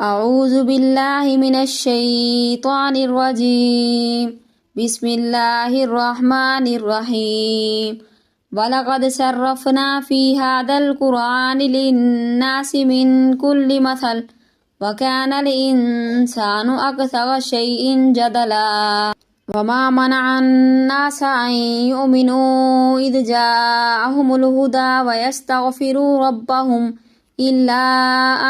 أعوذ بالله من الشيطان الرجيم بسم الله الرحمن الرحيم ولقد صرفنا في هذا القرآن للناس من كل مثل وكان الإنسان أكثر شيء جدلا وما منع الناس أن يؤمنوا إذ جاءهم الهدى ويستغفروا ربهم إلا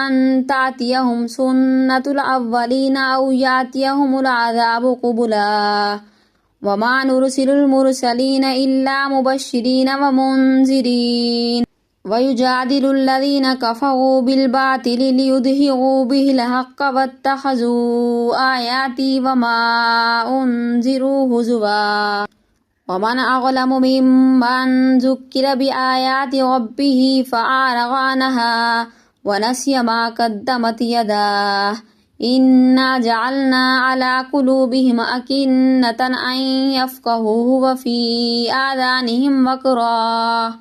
أن تأتيهم سنة الأولين أو يأتيهم العذاب قبلا وما نرسل المرسلين إلا مبشرين ومنذرين ويجادل الذين كفروا بالباطل ليدحضوا به الحق واتخذوا آياتي وما أنذروا هزوا ومن أظلم ممن ذكر بآيات ربه فأعرض عنها ونسي ما قدمت يداه إنا جعلنا على قلوبهم أكنة أن يفقهوه وفي آذانهم وقرا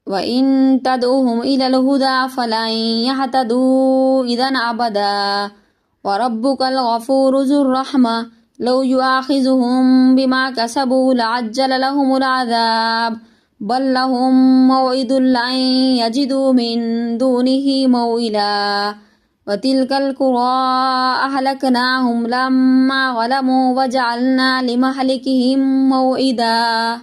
وإن تدعوهم إلى الهدى فلن يهتدوا إذا أبدا وربك الغفور ذو الرحمة لو يؤاخذهم بما كسبوا لعجل لهم العذاب بل لهم موعد لن يجدوا من دونه موئلا وتلك القرى أهلكناهم لما ظلموا وجعلنا لمهلكهم موعدا